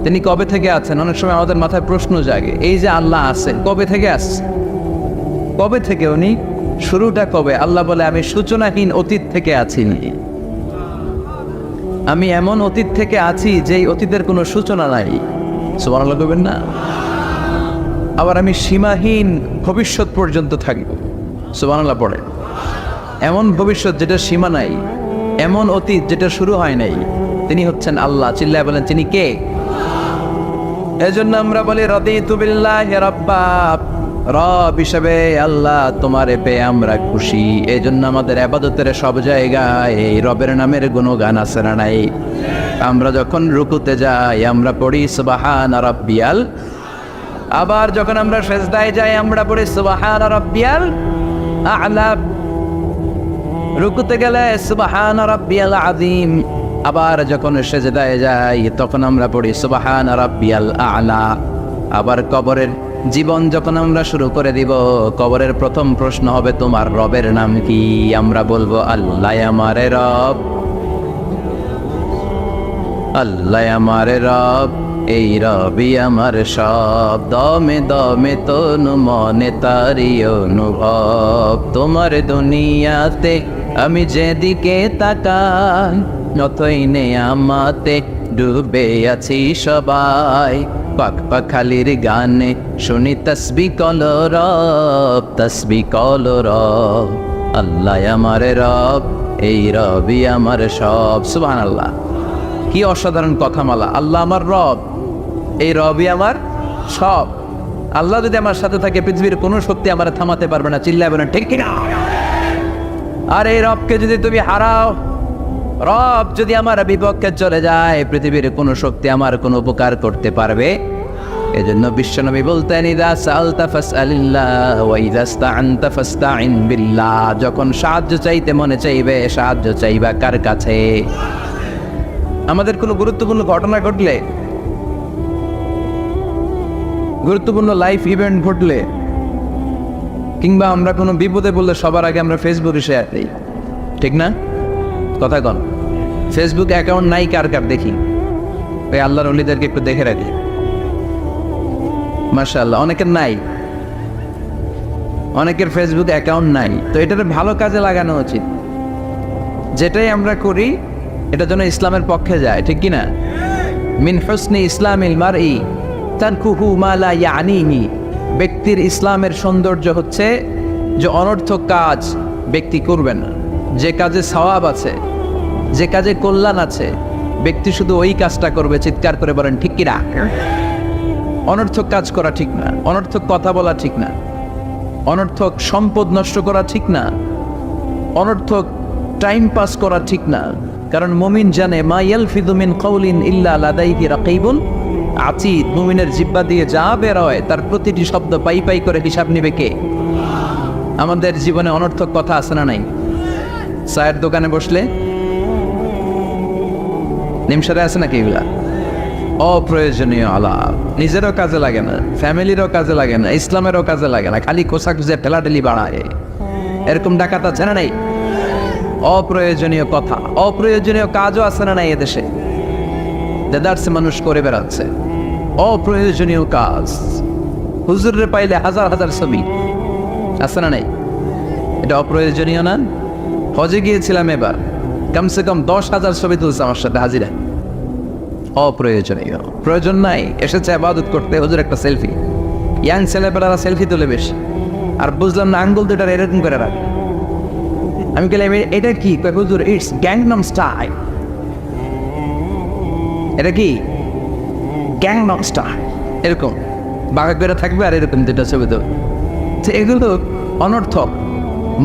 তিনি কবে থেকে আছেন? অনেক সময় আমাদের মাথায় প্রশ্ন জাগে, এই যে আল্লাহ আছেন কবে থেকে আসছে, কবে থেকে উনি, শুরুটা কবে? আল্লাহ বলে আমি সূচনাহীন অতীত থেকে আছি, আমি এমন অতীত থেকে আছি যেই অতীতের কোনো সূচনা নাই। সুবহানাল্লাহ বলবেন না? আবার আমি সীমাহীন ভবিষ্যৎ পর্যন্ত থাকব। সুবহানাল্লাহ পড়ে। এমন ভবিষ্যৎ যেটা সীমা নাই, এমন অতীত যেটা শুরু হয় নাই, তিনি হচ্ছেন আল্লাহ। চিল্লায় বলেন তিনি কে? এজন্য আমরা বলি রাদিতু বিল্লাহি রাব্বা, রব হিসেবে আল্লাহ তোমারে পেয়ে আমরা খুশি। এই জন্য আমাদের ইবাদতের সব জায়গায় এই রবের নামের গুণগান আছে না নাই? আমরা যখন রুকুতে যাই আমরা পড়ি সুবহানা রাব্বিয়াল, আবার যখন আমরা সিজদায় যাই আমরা পড়ি সুবহানা রাব্বিয়াল আ'লা, রুকুতে গেলে সুবহানা রাব্বিয়াল আযীম, আবার যখন সিজদায় যাই তখন আমরা পড়ি সুবহানা রাব্বিয়াল আ'লা। আবার কবরের জীবন যখন আমরা শুরু করে দিব, কবরের প্রথম প্রশ্ন হবে তোমার রবের নাম কি? আমরা বলবো আল্লাহ আমারে রব, আল্লাহ আমারে রব, এই রবি আমার সব, দমে দমে তনু মনে তারি অনুভব। তোমার দুনিয়াতে আমি যেদিকে তাকাই নতই নেয়ামতে ডুবে আছি সবাই। পাক পাখালির গানে শুনি তসবিহ কলো রব, তসবিহ কলো রব, আল্লাহ আমারে রব, এই রবি আমার সব। সুবহানাল্লাহ, কি অসাধারণ কথামালা! আল্লাহ আমার রব, এই রবই আমার সব। আল্লাহ যদি আমার সাথে থাকে পৃথিবীর কোনো শক্তি আমার থামাতে পারবে না। চিল্লাবে না ঠিক কিনা? আর এই রবকে যদি তুমি হারাও, রব যদি আমার বিপক্ষে চলে যায়, পৃথিবীর কোনো শক্তি আমার কোনো উপকার করতে পারবে? এজন্য বিশ্বনবী বলতেন ইযা সাআলতা ফাসআলিল্লাহ ওয়া ইযা ইসতাআনতা ফাসতাইন বিল্লাহ। যখন সাহায্য চাইতে মনে চাইবে, সাহায্য চাইবা কার কাছে? আমাদের কোনো গুরুত্বপূর্ণ ঘটনা ঘটলে, গুরুত্বপূর্ণ লাইফ ইভেন্ট ঘটলে, কিংবা আমরা কোনো বিপদে পড়লে সবার আগে আমরা ফেসবুকে শেয়ার দিই, ঠিক না? কথা কন। ফেসবুক অ্যাকাউন্ট নাই কার কার দেখি, ওই আল্লাহর ওলিদেরকে একটু দেখে রাখি। মাশাআল্লাহ, অনেকের নাই, অনেকের ফেসবুক অ্যাকাউন্ট নাই। তো এটাতে ভালো কাজে লাগানো উচিত। যেটাই আমরা করি এটা যেন ইসলামের পক্ষে যায়, ঠিক কিনা? মিন হুসনি ইসলামিল মারই তারকুহু মা লা ইয়ানিহি। ব্যক্তির ইসলামের সৌন্দর্য হচ্ছে যে অনর্থক কাজ ব্যক্তি করবে না। যে কাজে সওয়াব আছে, যে কাজে কল্যাণ আছে, ব্যক্তি শুধু ওই কাজটা করবে। চিৎকার করে বলেন ঠিক কিনা? অনর্থক কাজ করা ঠিক না, অনর্থক কথা বলা ঠিক না, অনর্থক সম্পদ নষ্ট করা ঠিক না, অনর্থক টাইম পাস করা ঠিক না। কারণ মুমিন জানে মা ইয়ালফিযু মিন কাউলিন ইল্লা লাদাইহি রাকীবুন আতীদ। মুমিনের জিহ্বা দিয়ে যা বের হয় তার প্রতিটি শব্দ পাই পাই করে হিসাব নেবে কে? আমাদের জীবনে অনর্থক কথা আছে না নাই? চায়ের দোকানে বসলে নিমসারে আছে নাকি এগুলা? অপ্রয়োজনীয় আলাপ, নিজেরও কাজে লাগে না, ফ্যামিলিরও কাজে লাগে না, ইসলামেরও কাজে লাগে না, খালি কোষাকুষে ঠেলাঠেলি বাড়ায়। এরকম ডাকাত আছে না নাই? অপ্রয়োজনীয় কথা, অপ্রয়োজনীয় কাজও আছে না নাই এদেশে? দেদারসে মানুষ করে বেড়াচ্ছে অপ্রয়োজনীয় কাজ। হুজুরে পাইলে হাজার হাজার ছবি আছে না নাই? এটা অপ্রয়োজনীয় না? হজে গিয়েছিলাম এবার, কমসে কম 10,000 ছবি তুলছে আমার সাথে হাজিরা। অপ্রয়োজনীয়, প্রয়োজন নাই। এসেছে ইবাদত করতে, হুজুর একটা সেলফি। ইয়াং ছেলেপেলারা সেলফি তুলে বেশি। আর বুঝলাম না আঙ্গুল দুটার এরকম করে রাখে। আমি বললাম এটা কি? হুজুর ইটস গ্যাংনাম স্টাইল। এটা কি? Gangnam style. এরকম বাঁকা করে থাকবে আর এরকম দুটা ছবি তো। এগুলো অনর্থক।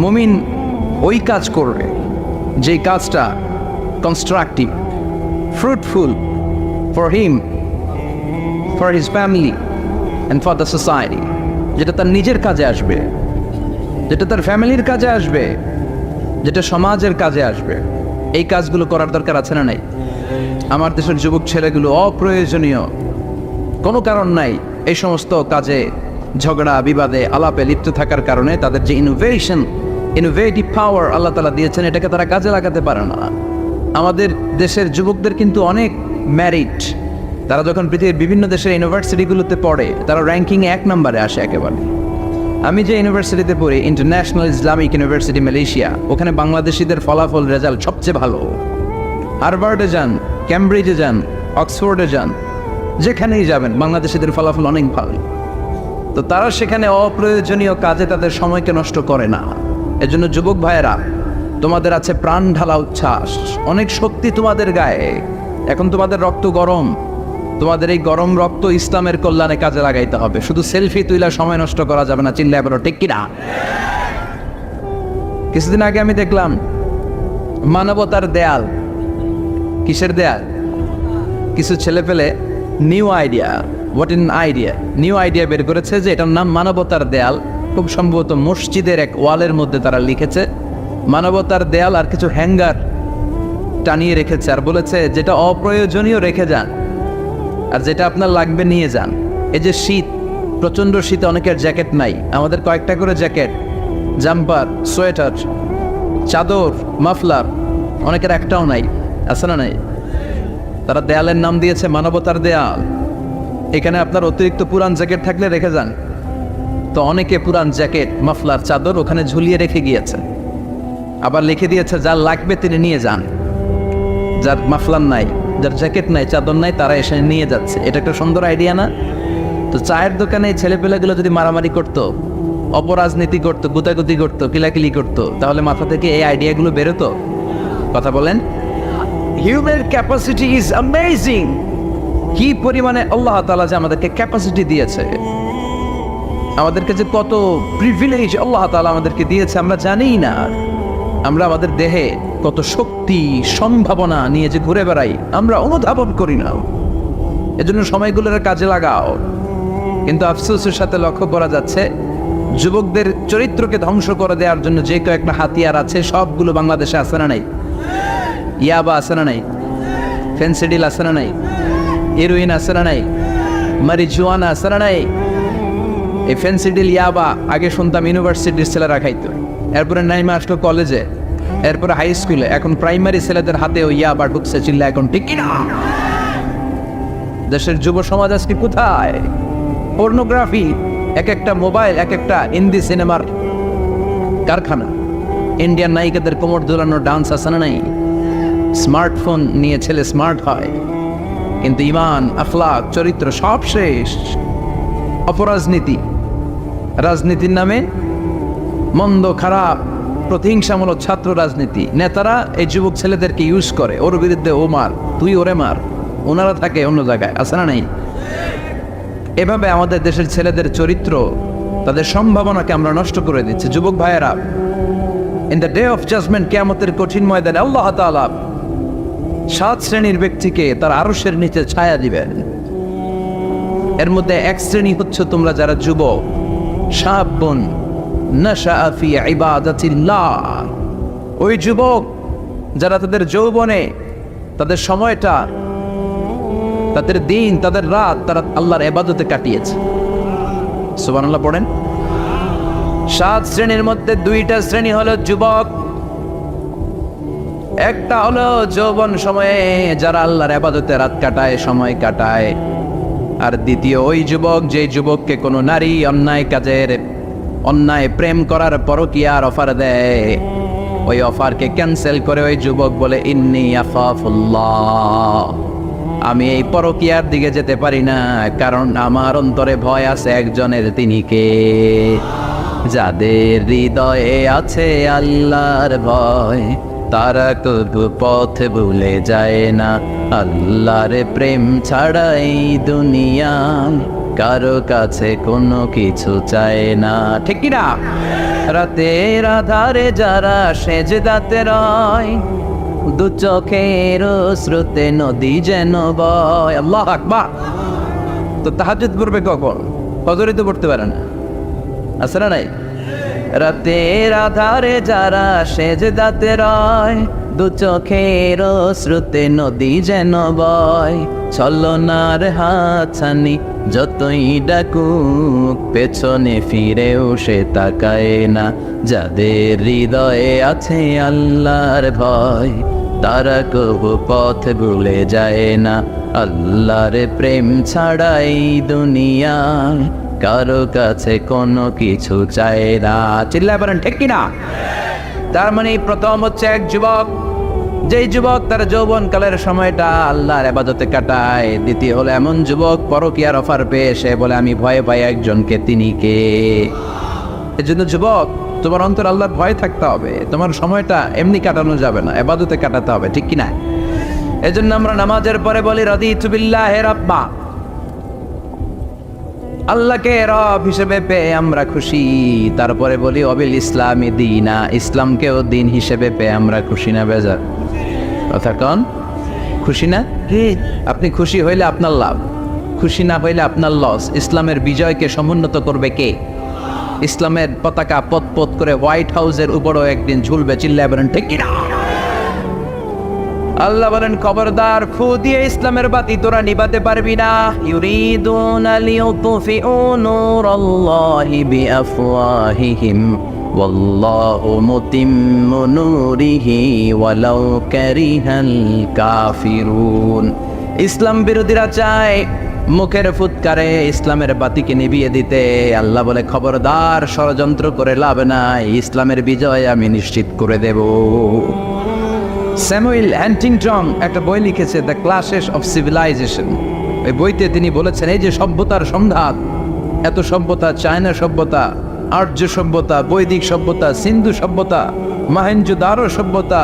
মুমিন ওই কাজ করবে যে কাজটা constructive, fruitful for him, for his family and for the society. যেটা তার নিজের কাজে আসবে, যেটা তার ফ্যামিলির কাজে আসবে, যেটা সমাজের কাজে আসবে। এই কাজগুলো করার দরকার আছে না নাই? আমার দেশের যুবক ছেলেগুলো অপ্রয়োজনীয়, কোনো কারণ নাই এই সমস্ত কাজে ঝগড়া বিবাদে আলাপে লিপ্ত থাকার কারণে তাদের যে ইনোভেটিভ পাওয়ার আল্লাহ তাআলা দিয়েছেন এটাকে তারা কাজে লাগাতে পারে না। আমাদের দেশের যুবকদের কিন্তু অনেক ম্যারিড, তারা যখন পৃথিবীর বিভিন্ন দেশের ইউনিভার্সিটিগুলোতে পড়ে তারা র্যাঙ্কিং 1 নম্বরে আসে একেবারে। আমি যে ইউনিভার্সিটিতে পড়ি, ইন্টারন্যাশনাল ইসলামিক ইউনিভার্সিটি মালয়েশিয়া, ওখানে বাংলাদেশিদের ফলাফল রেজাল্ট সবচেয়ে ভালো। হার্ভার্ডে যান, ক্যামব্রিজে যান, অক্সফোর্ডে যান, যেখানেই যাবেন বাংলাদেশিদের ফলাফল অনেক ভালো। তো তারা সেখানে অপ্রয়োজনীয় কাজে তাদের সময়কে নষ্ট করে না। এজন্য যুবক ভাইয়েরা, তোমাদের আছে প্রাণ ঢালা উচ্ছ্বাস, অনেক শক্তি তোমাদের গায়ে। এখন তোমাদের রক্ত গরম, তোমাদের এই গরম রক্ত ইসলামের কল্যাণে কাজে লাগাইতে হবে। শুধু সেলফি তুইলা সময় নষ্ট করা যাবে না, চিল্লায় বলো ঠিক কিনা। কিছুদিন আগে আমি দেখলাম মানবতার দেয়াল। কিসের দেয়াল? কিছু ছেলে পেলে নিউ আইডিয়া, নিউ আইডিয়া বের করেছে যে এটার নাম মানবতার দেয়াল। খুব সম্ভবত মসজিদের এক ওয়ালের মধ্যে তারা লিখেছে মানবতার দেয়াল, আর কিছু হ্যাঙ্গার টানিয়ে রেখেছে, আর বলেছে যেটা অপ্রয়োজনীয় রেখে যান, আর যেটা আপনার লাগবে নিয়ে যান। এই যে শীত, প্রচণ্ড শীতে অনেকের জ্যাকেট নাই, আমাদের কয়েকটা করে জ্যাকেট, জাম্পার, সোয়েটার, চাদর, মাফলার, অনেকের একটাও নাই, আছে না নাই? তারা দেয়ালের নাম দিয়েছে মানবতার দেয়াল। এখানে আপনার অতিরিক্ত পুরান জ্যাকেট থাকলে রেখে যান। তো অনেকে পুরান জ্যাকেট, মাফলার, চাদর ওখানে ঝুলিয়ে রেখে গিয়েছে। আবার লিখে দিয়েছে যার লাগবে তিনি নিয়ে যান। যার মাফলার নাই, যার জ্যাকেট নাই, চাদর নাই, তারা এসে নিয়ে যাচ্ছে। এটা একটা সুন্দর আইডিয়া না? তো চায়ের দোকানে ছেলেপেলেগুলো যদি মারামারি করতো, অপরাজনীতি করতো, গুতাগুতি করতো, কিলাকিলি করতো, তাহলে মাথা থেকে এই আইডিয়াগুলো বেরোতো? কথা বলেন। Human capacity is amazing. কি পরিমাণে আল্লাহ তাআলা যে আমাদেরকে ক্যাপাসিটি দিয়েছে, আমাদেরকে যে কত প্রিভিলেজ আল্লাহ তাআলা আমাদেরকে দিয়েছে আমরা জানিই না। আমরা আমাদের দেহে কত শক্তি, সম্ভাবনা নিয়ে যে ঘুরে বেড়াই আমরা অনুধাবন করি না। এজন্য সময়গুলোর কাজে লাগাও। কিন্তু আফসোসের সাথে লক্ষ্য করা যাচ্ছে যুবকদের চরিত্রকে ধ্বংস করে দেওয়ার জন্য যে কয়েকটা হাতিয়ার আছে সবগুলো বাংলাদেশে আছে না নাই? ইয়াবা আছে না নাই? ফেন্সিডিল আছে না নাই? হেরোইন আছে না নাই? মারিজুয়ানা আছে না নাই? এই ফেন্সিডিল, ইয়াবা আগে শুনতাম ইউনিভার্সিটির ছেলেরা খাইতো, এরপরে নাইমা আসলো কলেজে, এরপরে হাই স্কুলে, এখন প্রাইমারি ছেলেদের হাতেও ইয়াবা ঢুকছে। চিল্লা এখন ঠিক কিনা? দেশের যুব সমাজ আজকে কোথায়? পর্নোগ্রাফি, এক একটা মোবাইল, এক একটা হিন্দি সিনেমার কারখানা। ইন্ডিয়ান নায়িকাদের কোমর দোলানো ডান্স আছে না নাই? স্মার্টফোন নিয়ে ছেলে স্মার্ট হয়, কিন্তু ইমান, আখলাক, চরিত্র সব শেষ। অপরাজনীতি, রাজনীতির নামে মন্দ, খারাপ, প্রতিহিংসামূলক ছাত্র রাজনীতি। নেতারা এই যুবক ছেলেদেরকে ইউজ করে, ওর বিরুদ্ধে ও মার, তুই ওরে মার, ওনারা থাকে অন্য জায়গায়, আছে না নাই? এভাবে আমাদের দেশের ছেলেদের চরিত্র, তাদের সম্ভাবনাকে আমরা নষ্ট করে দিচ্ছি। যুবক ভাইয়েরা, in the day of judgement, কিয়ামতের কঠিন ময়দানে আল্লাহ তাআলা 7 শ্রেণীর ব্যক্তিকে তার আরশের নিচে ছায়া দিবেন। এর মধ্যে এক শ্রেণী হচ্ছে তোমরা যারা যুবক, শাবুন নাশাআ ফি ইবাদাতিল্লাহ। ওই যুবক যারা তাদের যৌবনে, তাদের সময়টা, তাদের দিন, তাদের রাত তারা আল্লাহর ইবাদতে কাটিয়েছে। সুবহানাল্লাহ পড়েন। 7 শ্রেণীর মধ্যে 2টা শ্রেণী হলো যুবক। একটা হলো যৌবন সময়ে যারা আল্লাহর ইবাদতে রাত কাটায়, সময় কাটায়। আর দ্বিতীয় ওই যুবক, যে যুবককে কোনো নারী অন্যায় কাজের, অন্যায় প্রেম করার পরকীয়ার অফার দেয়, ওই অফারকে ক্যান্সেল করে ওই যুবক বলে ইন্নী আখাফুল্লাহ, আমি এই পরকীয়ার দিকে যেতে পারি না, কারণ আমার অন্তরে ভয় আছে একজনের, তিনি কে? যাদের হৃদয়ে আছে আল্লাহর ভয়, তারা কবু পথ ভুলে যায় না। আল্লাহর প্রেম ছাড়া এই দুনিয়ায় কারো কাছে কোনো কিছু চায় না। ঠিক কি না? রাতের আধারে যারা সেজদাতে রয়, দু চোখের স্রোতে নদী যেন বয়। আল্লাহু আকবার। তো তাহাজ্জুদ পড়বে কখন? ফজরে তো পড়তে পারে না, আছে না নাই? রাতের আধারে যারা সেজদাতে রয়, দু চোখের স্রোতে নদী যেন বয়। ছলনার হাতছানি যতই ডাকুক, পেছনে ফিরেও সে তাকায় না। যাদের হৃদয়ে আছে আল্লাহর ভয়, তারা কবু পথ ভুলে যায় না। আল্লাহর প্রেম ছাড়াই দুনিয়ায় কারো কাছে কোনো কিছু চায় না। চিল্লায় বলেন ঠিক কিনা? তার মানে প্রথম হচ্ছে এক যুবক, যেই যুবক তার যৌবনকালের সময়টা আল্লাহর ইবাদতে কাটায়। দ্বিতীয় হলো এমন যুবক পরকীয়ার অফার পেয়ে সে বলে আমি ভয়ে পাই একজনকে, তিনি কে? এজন্য যুবক, তোমার অন্তর আল্লাহর ভয় থাকতে হবে। তোমার সময়টা এমনি কাটানো যাবে না, ইবাদতে কাটাতে হবে, ঠিক কিনা? এজন্য আমরা নামাজের পরে বলি রাদিতু বিল্লাহি রাব্বা, আল্লাহকে রব হিসেবে পেয়ে আমরা খুশি। তারপরে বলি অবিল ইসলামি দীনা, ইসলামকেও দিন হিসেবে পেয়ে আমরা খুশি না বেজার? কথা কন, খুশি না? আপনি খুশি হইলে আপনার লাভ, খুশি না হইলে আপনার লস। ইসলামের বিজয়কে সমুন্নত করবে কে? ইসলামের পতাকা পত পত করে হোয়াইট হাউসের উপরও একদিন ঝুলবে। চিল্লায় বলেন ঠিক কিনা? আল্লাহ বলেন খবরদার, ফু দিয়ে ইসলামের বাতি তোরা নিভাতে পারবি না। ইউরিদুনা লিউতফিউ নূরাল্লাহি বিআফওয়াহিহিম ওয়াল্লাহু মুতিম্মু নূরিহি ওয়ালাউ কারিহাল কাফিরুন। ইসলাম বিরোধীরা চায় মুখের ফুৎকারে ইসলামের বাতিকে নিভিয়ে দিতে। আল্লাহ বলে খবরদার, ষড়যন্ত্র করে লাভ নাই, ইসলামের বিজয় আমি নিশ্চিত করে দেব। স্যামুয়েল হ্যান্টিংটন একটা বই লিখেছে, দ্য ক্লাশেস অফ সিভিলাইজেশন। এই বইতে তিনি বলেছেন এই যে সভ্যতার সংঘাত, এত সভ্যতা, চায়না সভ্যতা, আর্য সভ্যতা, বৈদিক সভ্যতা, সিন্ধু সভ্যতা, মহেঞ্জোদারো সভ্যতা,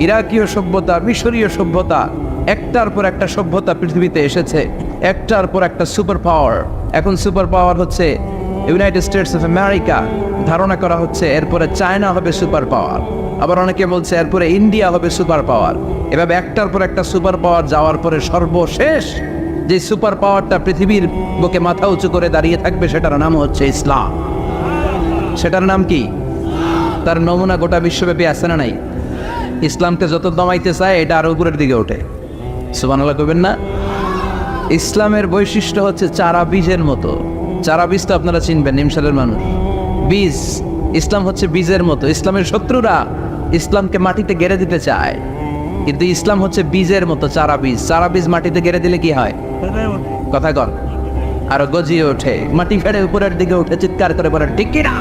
ইরাকীয় সভ্যতা, মিশরীয় সভ্যতা, একটার পর একটা সভ্যতা পৃথিবীতে এসেছে, একটার পর একটা সুপার পাওয়ার। এখন সুপার পাওয়ার হচ্ছে ইউনাইটেড স্টেটস অফ আমেরিকা, ধারণা করা হচ্ছে এরপরে চায়না হবে সুপার পাওয়ার, আবার অনেকে বলছে এরপরে ইন্ডিয়া হবে সুপার পাওয়ার। এভাবে একটার পর একটা সুপার পাওয়ার যাওয়ার পরে সর্বশেষ যে সুপার পাওয়ারটা পৃথিবীর বুকে মাথা উঁচু করে দাঁড়িয়ে থাকবে সেটার নাম হচ্ছে ইসলাম। সেটার নাম কি? তার নমুনা গোটা বিশ্বব্যাপী আছে না নাই? ইসলামকে যত দমাইতে চায় এটা আরো উপরের দিকে ওঠে। সুবহানাল্লাহ কইবেন না? ইসলামের বৈশিষ্ট্য হচ্ছে চারা বীজের মতো। চারা বীজ তো আপনারা চিনবেন, নিমসালের মানুষ। বীজ, ইসলাম হচ্ছে বীজের মতো। ইসলামের শত্রুরা ইসলামকে মাটিতে গেড়ে দিতে চায়, কিন্তু ইসলাম হচ্ছে বীজের মতো, চারা বীজ। চারা বীজ মাটিতে গেড়ে দিলে কি হয়? কথা কর, আরো গজিয়ে ওঠে, মাটি ফেড়ে উপরের দিকে উঠে চিৎকার করে বলে ঠিক কিনা?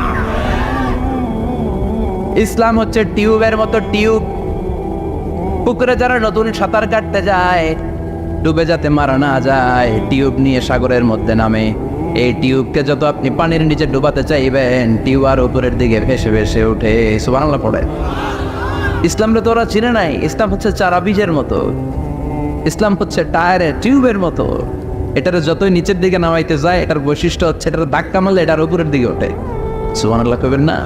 ইসলাম হচ্ছে টিউবের মতো। টিউব, পুকুরে যারা নতুন সাঁতার কাটতে যায় ডুবে যাতে মারা না যায়, টিউব নিয়ে সাগরের মধ্যে নামে। এই টিউবকে যত আপনি পানির নিচে ডুবাতে চাইবেন, টিউব আর উপরের দিকে ভেসে ভেসে উঠে। সুবহানাল্লাহ পড়ে। ইসলামরে তো ওরা চিনে নাই। ইসলাম হচ্ছে চারা বীজের মতো, ইসলাম হচ্ছে টায়ারের টিউবের মতো। এটার যতই নিচের দিকে নামাইতে যায়, এটার বৈশিষ্ট্য হচ্ছে এটার ধাক্কা মারলে এটার উপরের দিকে ওঠে। সুবহানাল্লাহ কইবেন না?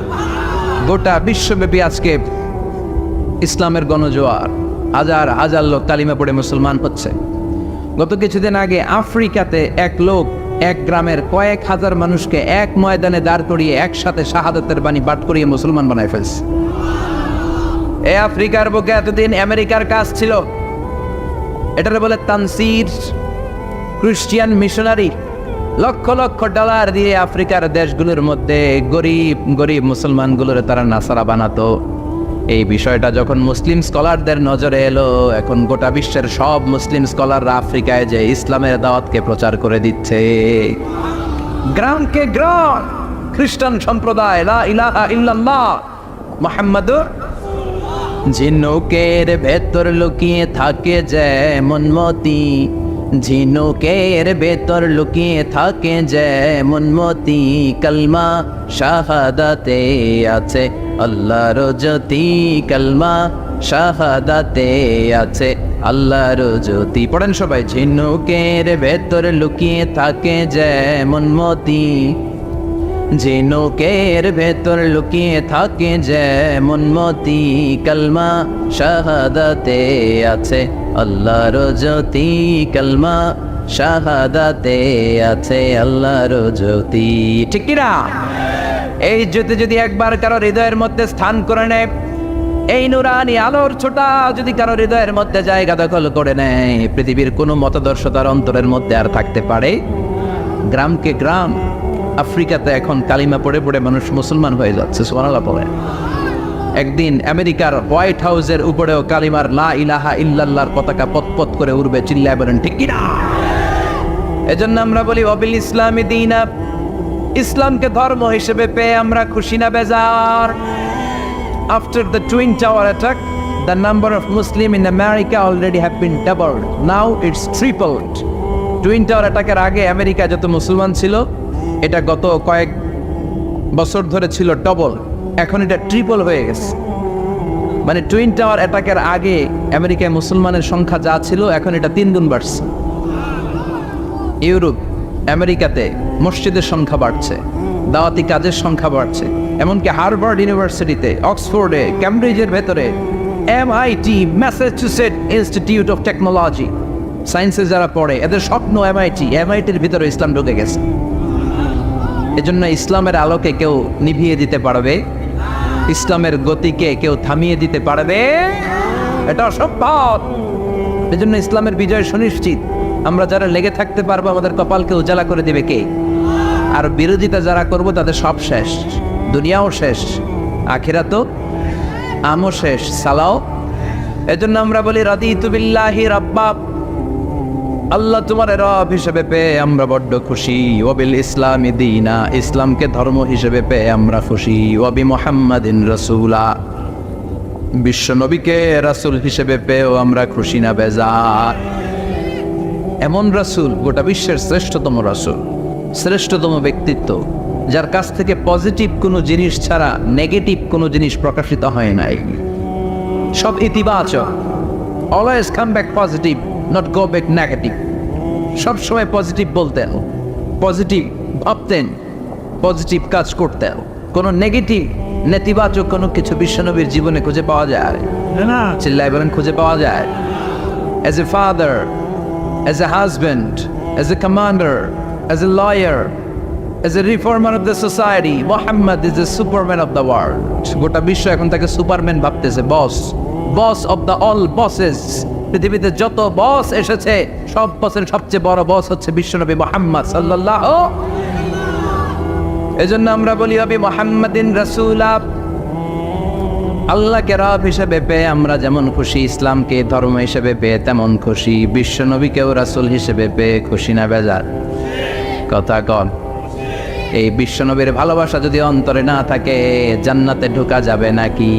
গোটা বিশ্বব্যাপী আজকে ইসলামের গণজোয়ার, হাজার হাজার লোক কালিমা পড়ে মুসলমান হচ্ছে। গত কিছুদিন আগে আফ্রিকাতে এক লোক এক গ্রামের কয়েক হাজার মানুষকে এক ময়দানে দাঁড় করিয়ে একসাথে শাহাদাতের বাণী পাঠ করিয়ে মুসলমান বানায় ফেলছে। এই আফ্রিকার বুকে এতদিন আমেরিকার কাজ ছিল, এটারে বলে Tansir, Christian missionary. Lakh lakh dollar দিয়ে আফ্রিকার দেশগুলোর মধ্যে গরিব গরিব মুসলমানগুলোর তারা নাসারা বানাতো। এই বিষয়টা যখন মুসলিম স্কলারদের নজরে এলো, এখন গোটা বিশ্বের সব মুসলিম স্কলাররা আফ্রিকায় যে ইসলামের দাওয়াতকে প্রচার করে দিচ্ছে। গ্রামকে গ্রাম খ্রিস্টান সম্প্রদায় লা ইলাহা ইল্লাল্লাহ মুহাম্মাদুর। ঝিনুকের ভেতর লুকিয়ে থাকে যেমন মতি, ঝিনুকের ভেতর লুকিয়ে থাকে যেমন মতি, কলমা শাহাদাতে আছে আল্লাহর জ্যোতি, কলমা শাহাদাতে আছে আল্লাহর জ্যোতি। পড়েন সবাই। ঝিনুকের ভেতর লুকিয়ে থাকে যেমন মতি, ঝিনুকের ভেতর লুকিয়ে থাকে যেমন মতি, কলমা শাহাদাতে আছে আল্লাহর জ্যোতি, কলমা শাহাদাতে আছে আল্লাহর জ্যোতি। ঠিক কিনা? এই জ্যোতি যদি একবার কারো হৃদয়ের মধ্যে স্থান করে নেয়, এই নুরানি আলোর ছোটা যদি কারো হৃদয়ের মধ্যে জায়গা দখল করে নেয়, পৃথিবীর কোনো মতাদর্শ তার অন্তরের মধ্যে আর থাকতে পারে? গ্রামকে গ্রাম আফ্রিকাতে এখন কালিমা পড়ে পড়ে মানুষ মুসলমান হয়ে যাচ্ছে। সুবহানাল্লাহ পড়ে। একদিন আমেরিকার হোয়াইট হাউসের উপরেও কালিমার লা ইলাহা ইল্লাল্লাহর পতাকা পতপত করে উড়বে, চিল্লায় বলেন ঠিক কিনা? এজন্য আমরা বলি ওয়াবিল ইসলামি দীনা, ইসলামকে ধর্ম হিসেবে পেয়ে আমরা খুশি না বেজার? After the twin tower attack, the number of Muslim in America already have been doubled. Now it's tripled. Twin tower অ্যাটাকের আগে আমেরিকা যত মুসলমান ছিল, এটা গত কয়েক বছর ধরে ছিল ডবল, এখন এটা ট্রিপল হয়ে গেছে। মানে টুইন টাওয়ার অ্যাটাকের আগে আমেরিকায় মুসলমানের সংখ্যা যা ছিল, এখন এটা 3 গুণ বাড়ছে। ইউরোপ, আমেরিকাতে মসজিদের সংখ্যা বাড়ছে, দাওয়াতি কাজের সংখ্যা বাড়ছে, এমনকি হার্ভার্ড ইউনিভার্সিটিতে, অক্সফোর্ডে, ক্যামব্রিজের ভেতরে, MIT, Massachusetts institute of technology, সায়েন্সে যারা পড়ে এদের স্বপ্ন MITর ভিতরে ইসলাম ঢুকে গেছে। এজন্য ইসলামের আলোকে কেউ নিভিয়ে দিতে পারবে? ইসলামের গতিকে কেউ থামিয়ে দিতে পারবে? এটা অসম্ভব। এজন্য ইসলামের বিজয় সুনিশ্চিত। আমরা যারা লেগে থাকতে পারবো, আমাদের কপালকে উজালা করে দিবে কে? আর বিরোধিতা যারা করবো তাদের সব শেষ, দুনিয়াও শেষ, আখিরাতও আমও শেষ, সালাও। এজন্য আমরা বলি রাদিতু বিল্লাহি রাব্বা, আল্লাহ তোমার রব হিসেবে পেয়ে আমরা বড্ড খুশি। ওয়াবিল ইসলামি দীনা, ইসলামকে ধর্ম হিসেবে পেয়ে আমরা খুশি। ওয়াবি মুহাম্মাদিন রাসূলা, বিশ্ব নবীকে রাসূল হিসেবে পেয়েও আমরা খুশি না বেজার? এমন রাসূল, গোটা বিশ্বের শ্রেষ্ঠতম রাসূল, শ্রেষ্ঠতম ব্যক্তিত্ব, যার কাছ থেকে পজিটিভ কোনো জিনিস ছাড়া নেগেটিভ কোনো জিনিস প্রকাশিত হয় নাই। সব ইতিবাচক, always come back positive, not go back negative. সবসময় পজিটিভ বলতেন, পজিটিভ ভাবতেন, পজিটিভ কাজ করতেন। কোনো নেগেটিভ, নেতিবাচক কোনো কিছু বিশ্বনবীর জীবনে খুঁজে পাওয়া যায় না? চিল্লায় বলেন খুঁজে পাওয়া যায়? As a father, as a husband, as a commander, as a lawyer, as a reformer of the society, Muhammad is the superman of the world. গোটা বিশ্ব এখন তাকে সুপারম্যান ভাবতেছে, বস অফ দ্য অল বসেস। পৃথিবীতে যত বস এসেছে, সব বসের সবচেয়ে বড় বস হচ্ছে বিশ্বনবী মুহাম্মদ সাল্লাল্লাহু। এজন্য আমরা বলি নবী মুহাম্মাদিন রাসূলা। আল্লাহকে রব হিসেবে পেয়ে আমরা যেমন খুশি, ইসলামকে ধর্ম হিসেবে পেয়ে তেমন খুশি, বিশ্বনবীকেও রাসূল হিসেবে পেয়ে খুশি না বেজার? কথা কন। এই বিশ্বনবীর ভালোবাসা যদি অন্তরে না থাকে, জান্নাতে ঢোকা যাবে নাকি?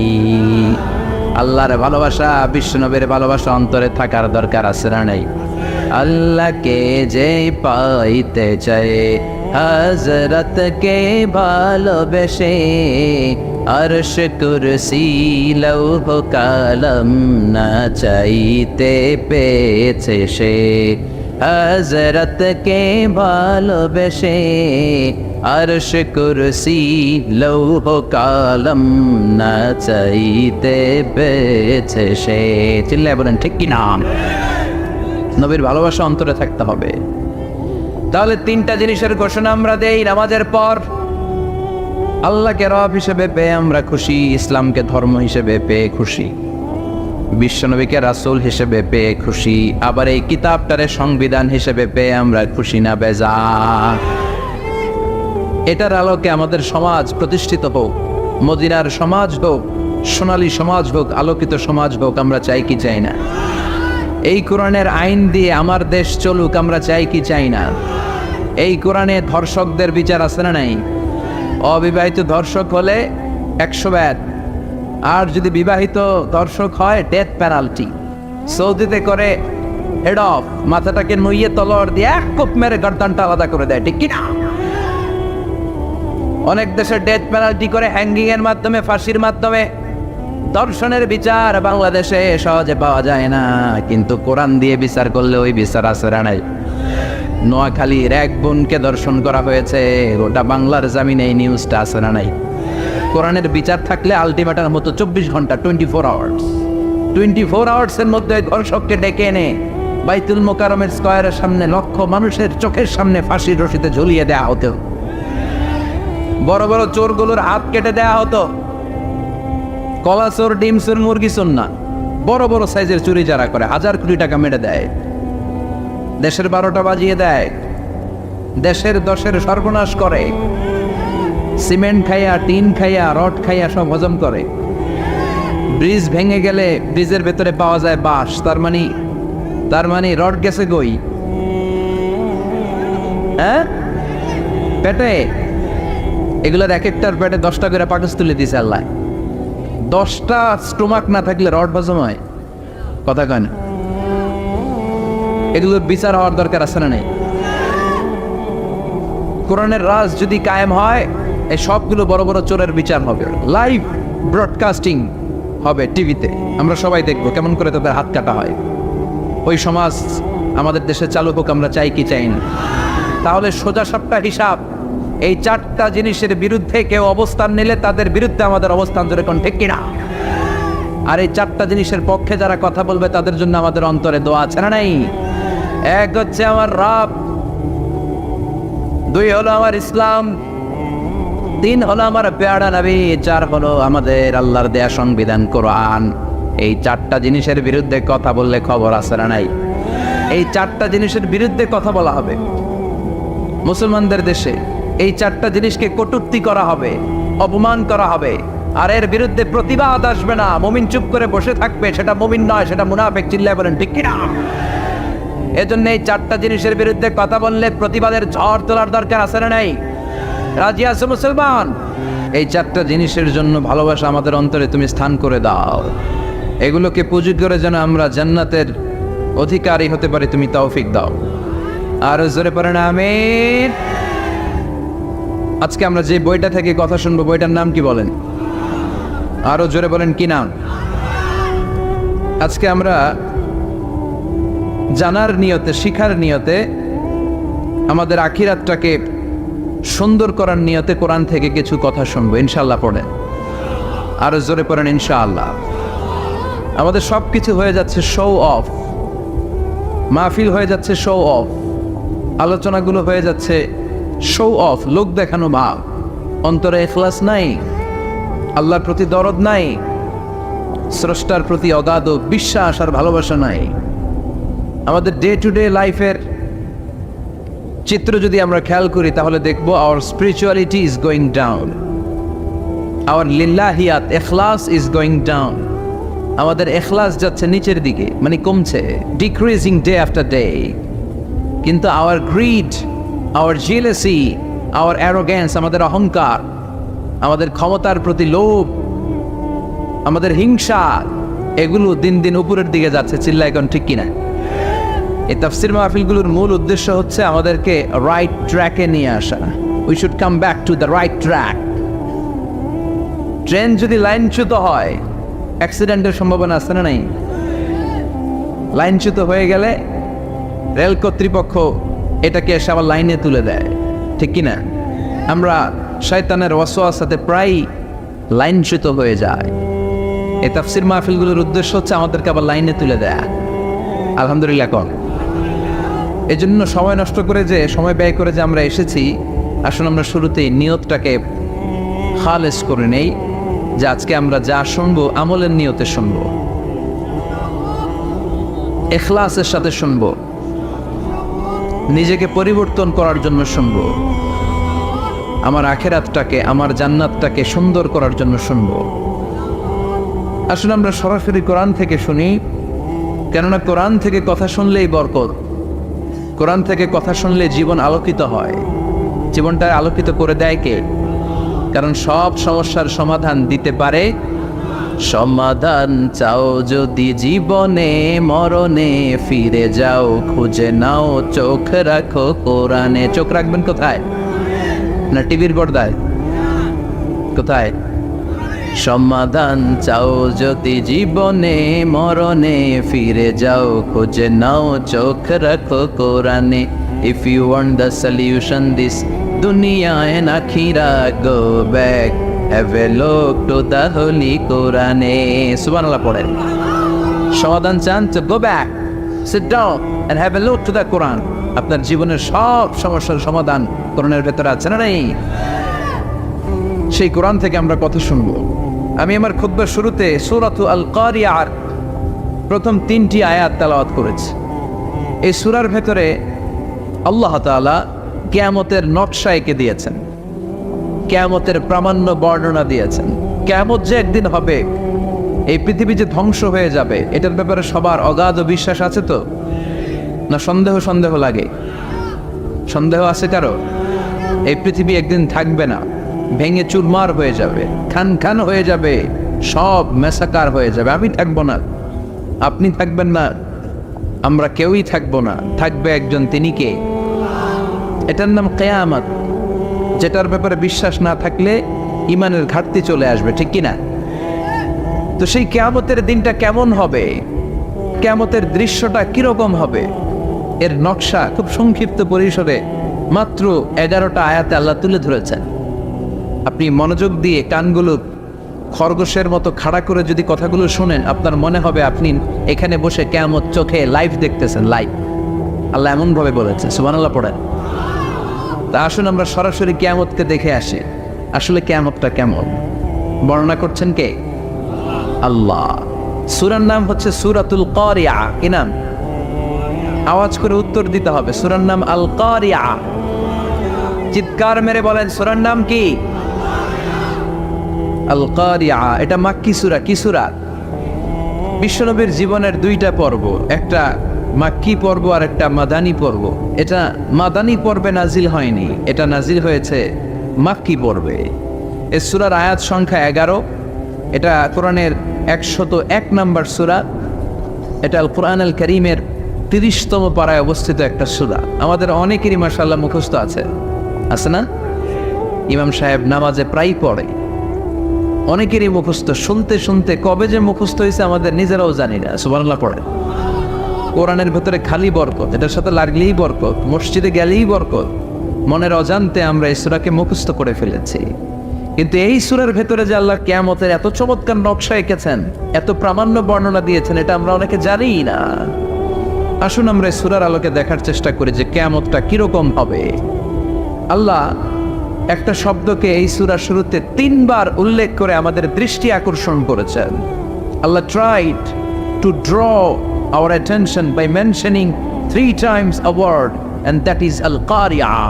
আল্লাহর ভালোবাসা, বিশ্বনবীর ভালোবাসা অন্তরে থাকার দরকার আছে না নাই? আল্লাহকে যে পাইতে চায়, হযরতকে ভালোবেসে, আরশ কুরসি লৌহ কালাম না চাইতে পেয়েছে সে। হযরতকে ভালোবেসে, আরশ কুরসি লৌহ কালাম না চাইতে পেয়েছে সে। চিল্লায় বলেন ঠিক কি না? নবীর ভালোবাসা অন্তরে থাকতে হবে। তাহলে 3টা জিনিসের ঘোষণা আমরা দেই নামাজের পর। আল্লাহকে রব হিসেবে পেয়ে আমরা খুশি, ইসলামকে ধর্ম হিসেবে পেয়ে খুশি, বিশ্বনবীকে রাসূল হিসেবে পেয়ে খুশি, আবার এই কিতাবটারে সংবিধান হিসেবে পেয়ে আমরা খুশি না বেজার? এটার আলোকে আমাদের সমাজ প্রতিষ্ঠিত হোক, মদিনার সমাজ হোক, সোনালী সমাজ হোক, আলোকিত সমাজ হোক, আমরা চাই কি চাই না? এই কোরআনের আইন দিয়ে আমার দেশ চলুক, আমরা চাই কি চাই না? এই কোরআনে ধর্ষকদের বিচার আছে না নাই? অবিবাহিত ধর্ষক হলে 100 ব্যাট, আর যদি বিবাহিত ধর্ষক হয় ডেথ পেনাল্টি। সৌদিতে করে হেড অফ, মাথাটাকে নুইয়ে তলোয়ার দিয়ে এক কোপ মেরে গর্দানটা আলাদা করে দেয়, ঠিক কিনা? অনেক দেশে ডেথ পেনাল্টি করে হ্যাঙ্গিং এর মাধ্যমে, ফাঁসির মাধ্যমে। দর্শনের বিচার বাংলাদেশে সহজে পাওয়া যায় না, কিন্তু কোরআন দিয়ে বিচার করলে ওই বিচার আছে না নাই? নোয়াখালীর এক বোনকে দর্শন করা হয়েছে, গোটা বাংলার জামিনে এই নিউজটা আছে না নাই? কোরআনের বিচার থাকলে আলটিমেটার মতো 24 ঘন্টা, 24 আওয়ার্সের মধ্যে ধর্ষককে ডেকে এনে বাইতুল মোকাররমের স্কয়ারের সামনে লক্ষ মানুষের চোখের সামনে ফাঁসির রশিতে ঝুলিয়ে দেওয়া হতো। বড় বড় চোরগুলোর হাত কেটে দেওয়া হতো। কলা চোর, ডিম চোর, মুরগি চোর না, বড় বড় সাইজের চুরি যারা করে 1000 কোটি টাকা মেরে দেয়, দেশের 12টা বাজিয়ে দেয়, দেশের 10-এর সর্বনাশ করে, সিমেন্ট খাইয়া, টিন খাইয়া, রড খাইয়া সব হজম করে। ব্রিজ ভেঙে গেলে ব্রিজের ভেতরে পাওয়া যায় বাঁশ, তার মানে রড গেছে গই, হ্যাঁ পেটে। এগুলোর এক একটার পেটে 10টা করে পাকস তুলে দিয়েছে আল্লাহ। 10টা স্টোমাক না থাকলে রড হজম হয়? কথা কয় না। এগুলোর বিচার হওয়ার দরকার আছে না? নেই? কোরআনের রাজ যদি কায়েম হয়, এই সবগুলো বড় বড় চোরের বিচার হবে, লাইভ ব্রডকাস্টিং হবে টিভিতে, আমরা সবাই দেখবো কেমন করে তাদের হাত কাটা হয়। ওই সমাজ আমাদের দেশে চালু হোক, আমরা চাই কি চাই না? তাহলে সোজা সাপটা হিসাব, এই 4টা জিনিসের বিরুদ্ধে কেউ অবস্থান নিলে তাদের বিরুদ্ধে আমাদের অবস্থান জোরে কোন ঠিক কিনা? আর এই 4টা জিনিসের পক্ষে যারা কথা বলবে তাদের জন্য আমাদের অন্তরে দোয়া আছে না নাই? এক হচ্ছে আমার রব, 2 হলো আমার ইসলাম, 3 হলো আমার পেয়ারা নবী, 4 হলো আমাদের আল্লাহর দেয়া সংবিধান কোরআন। এই 4টা জিনিসের বিরুদ্ধে কথা বললে খবর আছে না নাই? এই 4টা জিনিসের বিরুদ্ধে কথা বলা হবে মুসলমানদের দেশে। এই 4টা জিনিসকে কটূক্তি করা হবে, অপমান করা হবে, আর এর বিরুদ্ধে প্রতিবাদ আসবে না। মুমিন চুপ করে বসে থাকবে, সেটা মুমিন নয়, সেটা মুনাফিক। চিল্লায় বলেন ঠিক কিনা? এজন্য এই 4টা জিনিসের বিরুদ্ধে কথা বললে প্রতিবাদের ঝড় তোলার দরকার আছে না নাই? রাজি আছো মুসলমান? এই 4টা জিনিসের জন্য ভালোবাসা আমাদের অন্তরে তুমি স্থান করে দাও। এগুলোকে পুঁজি করে যেন আমরা জান্নাতের অধিকারী হতে পারি, তুমি তৌফিক দাও। আর জোরে পড়েন আমিন। আজকে আমরা যে বইটা থেকে কথা শুনবো, বইটার নাম কি বলেন? আরো জোরে বলেন, কি নাম? আজকে আমরা জানার নিয়তে, শিখার নিয়তে, আমাদের আখিরাতটাকে সুন্দর করার নিয়তে কোরআন থেকে কিছু কথা শুনবো ইনশাআল্লাহ। পড়েন, আরো জোরে পড়েন ইনশাআল্লাহ। আমাদের সব কিছু হয়ে যাচ্ছে শো অফ, মাহফিল হয়ে যাচ্ছে শো অফ, আলোচনাগুলো হয়ে যাচ্ছে শো অফ, লোক দেখানো ভাব। অন্তরে ইখলাস নাই, আল্লাহর প্রতি দরদ নাই, স্রষ্টার প্রতি অগাধ বিশ্বাস আর ভালোবাসা নাই। আমাদের ডে টু ডে লাইফের চিত্র যদি আমরা খেয়াল করি তাহলে দেখবো our spirituality is going down, our লিল্লাহিয়াত ইখলাস ইজ গোয়িং ডাউন। আমাদের ইখলাস যাচ্ছে নিচের দিকে, মানে কমছে, ডিক্রিজিং ডে আফটার ডে। কিন্তু our greed, our jealousy, our arrogance, আমাদের অহংকার, আমাদের ক্ষমতার প্রতি লোভ, আমাদের হিংসা, এগুলো দিন দিন উপরের দিকে যাচ্ছে। চিল্লায় এখন ঠিক কিনা? এই তাফসির মাহফিলগুলোর মূল উদ্দেশ্য হচ্ছে আমাদেরকে রাইট ট্র্যাকে নিয়ে আসা। We should come back to the right track. Train যদি লাইনচ্যুত হয়, অ্যাক্সিডেন্টের সম্ভাবনা আছে না নাই? লাইনচ্যুত হয়ে গেলে রেল কর্তৃপক্ষ এটাকে এসে আবার লাইনে তুলে দেয়, ঠিক কিনা? আমরা শয়তানের ওয়াসওয়াসাতে প্রায় লাইনচ্যুত হয়ে যায়। এই তাফসির মাহফিলগুলোর উদ্দেশ্য হচ্ছে আমাদেরকে আবার লাইনে তুলে দেয়া। আলহামদুলিল্লাহ কর। এই জন্য সময় নষ্ট করে, যে সময় ব্যয় করে যে আমরা এসেছি, আসলে আমরা শুরুতেই নিয়তটাকে খালেস করে নেই, যে আজকে আমরা যা শুনবো আমলের নিয়তে শুনবো, ইখলাসের সাথে শুনবো, নিজেকে পরিবর্তন করার জন্য শুনবো, আমার আখিরাতটাকে, আমার জান্নাতটাকে সুন্দর করার জন্য শুনবো। আসলে আমরা সরাসরি কোরআন থেকে শুনি, কেননা কোরআন থেকে কথা শুনলেই বরকত। কোরআন থেকে কথা শুনলে জীবন আলোকিত হয়। জীবনটা আলোকিত করে দেয় কে? কারণ সব সমস্যার সমাধান দিতে পারে। সমাধান চাও যদি জীবনে, মরণে ফিরে যাও, খুঁজে নাও, চোখ রাখো কোরআনে। চোখ রাখবেন কোথায়? না টিভির পর্দায়? কোথায়? সমাধান চাও যদি জীবনে, মরণে ফিরে যাও, খুঁজে নাও, চোখ রাখো কোরআনে। If you want the solution this dunya and akhirah, go back, have a look to the holy Quran. Subhanallah পড়েন। সমাধান চান তো go back, sit down and have a look to the Quran. আপনার জীবনের সব সমস্যার সমাধান কোরআনের ভেতরে আছে না নাই? সেই কোরআন থেকে আমরা কথা শুনবো। আমি আমার খুতবার শুরুতে সূরাতু আল কারিয়ার প্রথম 3টি আয়াত তেলাওয়াত করেছি। এই সূরার ভেতরে আল্লাহ তাআলা কিয়ামতের নকশা এঁকে দিয়েছেন, কিয়ামতের প্রামাণ্য বর্ণনা দিয়েছেন। কিয়ামত যে একদিন হবে এই পৃথিবী যে ধ্বংস হয়ে যাবে এটার ব্যাপারে সবার অগাধ বিশ্বাস আছে তো, না সন্দেহ লাগে? সন্দেহ আছে কারো? এই পৃথিবী একদিন থাকবে না, ভেঙে চুরমার হয়ে যাবে, খান হয়ে যাবে, সব মেসাকার হয়ে যাবে। আমি থাকবো না, আপনি থাকবেন না, আমরা কেউই থাকবো না, থাকবে একজন, তিনি কে? এটার নাম কিয়ামত, যেটার ব্যাপারে বিশ্বাস না থাকলে ইমানের ঘাটতি চলে আসবে, ঠিক কিনা? তো সেই কিয়ামতের দিনটা কেমন হবে, কিয়ামতের দৃশ্যটা কিরকম হবে, এর নকশা খুব সংক্ষিপ্ত পরিসরে মাত্র 11টা আয়াতে আল্লাহ তুলে ধরেছেন। আপনি মনোযোগ দিয়ে কানগুলো খরগোশের মতো খাড়া করে যদি কথাগুলো শোনেন, আপনার মনে হবে আপনি এখানে বসে কিয়ামত চোখে লাইভ দেখতেছেন, লাইভ। আল্লাহ এমনভাবে বলেছেন, সুবহানাল্লাহ পড়েন। তা আসুন আমরা সরাসরি কিয়ামতকে দেখে আসি, আসলে কিয়ামতটা কেমন। বর্ণনা করছেন কে? আল্লাহ। সূরার নাম হচ্ছে সূরাতুল কারিয়া। কি নাম? আওয়াজ করে উত্তর দিতে হবে। সূরার নাম আল কারিয়া। চিৎকার মেরে বলেন, সূরার নাম কি? আল কারিয়া। এটা মাক্কি সূরা। কি সূরা? বিশ্বনবীর জীবনের 2টা পর্ব, একটা মাক্কি পর্ব আর একটা মাদানী পর্ব। এটা মাদানী পর্বে নাজিল হয়নি, এটা নাজিল হয়েছে মাক্কি পর্বে। এই সূরার আয়াত সংখ্যা 11। এটা কোরআনের 101 নম্বর সূরা। এটা আল কোরআন আল কারীমের 30তম পারায় অবস্থিত একটা সূরা। আমাদের অনেকেরই মাশাআল্লাহ মুখস্থ আছে না? ইমাম সাহেব নামাজে প্রায় পড়ে, অনেকেরই মুখস্থ। শুনতে শুনতে কবে যে মুখস্থ হয়েছে আমাদের নিজেরাও জানি না। সুবহানাল্লাহ পড়ে। কোরআনের ভেতরে খালি বরকত, এটার সাথে লাগলেই বরকত, মসজিদে গেলেই বরকত। মনের অজান্তে আমরা এই সূরাকে মুখস্থ করে ফেলেছি। কিন্তু এই সূরার ভেতরে যে আল্লাহ কিয়ামতের এত চমৎকার নকশা এঁকেছেন, এত প্রামাণ্য বর্ণনা দিয়েছেন, এটা আমরা অনেকে জানিই না। আসুন আমরা এই সূরার আলোকে দেখার চেষ্টা করি যে কিয়ামতটা কিরকম হবে। আল্লাহ একটা শব্দকে এই সূরার শুরুতে 3 বার উল্লেখ করে আমাদের দৃষ্টি আকর্ষণ করেছেন। আল্লাহ tried to draw our attention by mentioning 3 times a word, and that is al-qari'ah.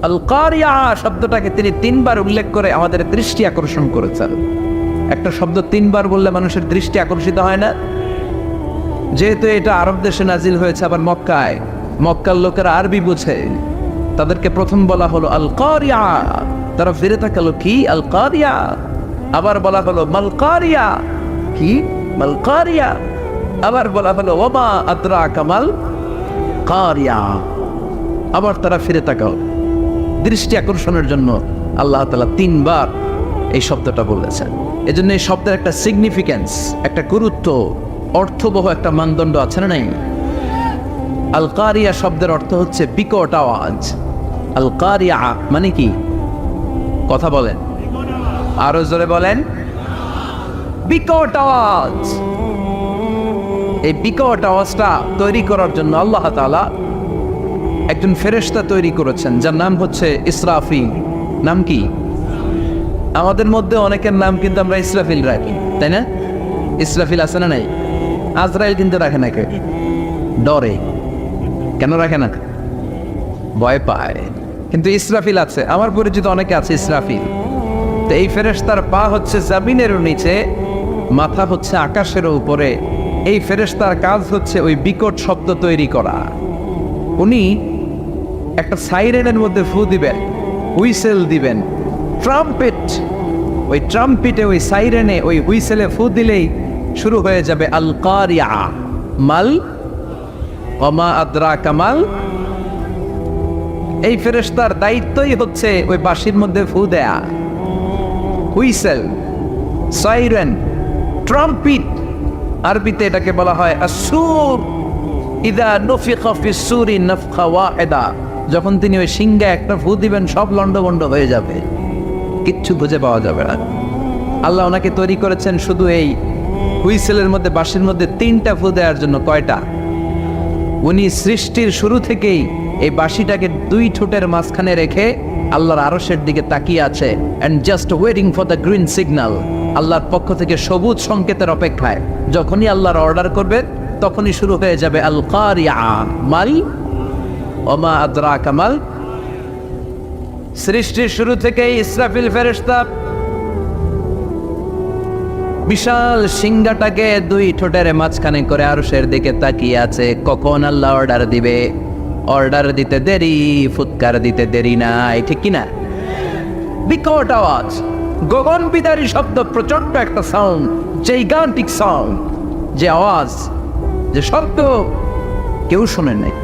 al-qari'ah শব্দটাকে তিনি 3 বার উল্লেখ করে আমাদের দৃষ্টি আকর্ষণ করেছেন। একটা শব্দ 3 বার বললে মানুষের দৃষ্টি আকর্ষিত হয় না? যেহেতু এটা আরব দেশে নাজিল হয়েছে, আবার মক্কায়, মক্কার লোকেরা আরবি বুঝে, তাদেরকে প্রথম বলা হলো আল কারিয়া। তারা ফিরে তাকালো, কি আল কারিয়া? আবার বলা হলো মাল কারিয়া। কি মাল কারিয়া? আবার বলা হলো ওমা আদরাকা মাল কারিয়া। আবার তারা ফিরে তাকালো। দৃষ্টি আকর্ষণের জন্য আল্লাহ তাআলা 3 বার এই শব্দটা বলেছেন। এজন্য এই শব্দের একটা সিগনিফিকেন্স, একটা গুরুত্ব, অর্থবহ একটা মানদণ্ড আছে না নাই? আল কারিয়া শব্দের অর্থ হচ্ছে বিকট আওয়াজ। আল কারিয়া মানে কি? কথা বলেন, আরো জোরে বলেন। বিকট আওয়াজ। এই বিকট আওয়াজটা তৈরি করার জন্য আল্লাহ তাআলা একজন ফেরেশতা তৈরি করেছেন, যার নাম হচ্ছে ইসরাফিল। নাম কি? আমাদের মধ্যে অনেকের নাম কিন্তু আমরা ইসরাফিল রাখি, তাই না? ইসরাফিল আছে না নাই? আজরাইল কিন্তু রাখে না, কে ডরে? কেন রাখে না? ভয় পায়। কিন্তু ইসরাফিল আছে, আমার পরিচিত অনেকে আছে ইসরাফিল। তো এই ফেরেশতার পা হচ্ছে জমিনের নিচে, মাথা হচ্ছে আকাশের উপরে। এই ফেরেশতার কাজ হচ্ছে ওই বিকট শব্দ তৈরি করা। উনি একটা সাইরেনের মধ্যে ফু দিবেন, হুইসেল দিবেন, ট্রাম্পেট। ওই ট্রাম্পেটে, ওই সাইরেনে, ওই হুইসেলে ফু দিলেই শুরু হয়ে যাবে আল কারিয়া। মাল ওমা আদরাকা মাল। এই ফেরেশতার দায়িত্বই হচ্ছে ওই বাঁশির মধ্যে ফু দেয়া। হুইসেল, সাইরেন, ট্রাম্পেট, আরবিতে এটাকে বলা হয় আসুর। ইদা নুফিখা ফিস সূরি নাফখা ওয়াহিদা। যখন তিনি ওই সিংহে একটা ফু দিবেন, সব লন্ডভন্ড হয়ে যাবে, কিচ্ছু খুঁজে পাওয়া যাবে না। আল্লাহ ওনাকে তৈরি করেছেন শুধু এই হুইসেলের মধ্যে, বাঁশির মধ্যে 3টা ফু দেওয়ার জন্য। কয়টা? উনি সৃষ্টির শুরু থেকেই এই বাঁশিটাকে 2 ঠোঁটের মাঝখানে রেখে আল্লাহর আরশের দিকে তাকিয়ে আছে, and just waiting for the green signal. আল্লাহর পক্ষ থেকে সবুজ সংকেতের অপেক্ষায়। যখনই আল্লাহর অর্ডার করবে তখনই শুরু হয়ে যাবে আল কারিয়া। মাল ওমা আদরাকা মাল। সৃষ্টির শুরু থেকেই ইসরাফিল ফেরেশতা বিশাল সিংহাটাকে দুই ঠোঁটের মাঝখানে করে আরশের দিকে তাকিয়ে আছে, কখন আল্লাহ অর্ডার দিবে। অর্ডার দিতে দেরি, ফুৎকার দিতে দেরি নাই, ঠিক কিনা? বিকট আওয়াজ, গগন বিদারী শব্দ, প্রচন্ড একটা সাউন্ড, জাইগান্টিক সাউন্ড, যে আওয়াজ, যে শব্দ কেউ শোনে নাই।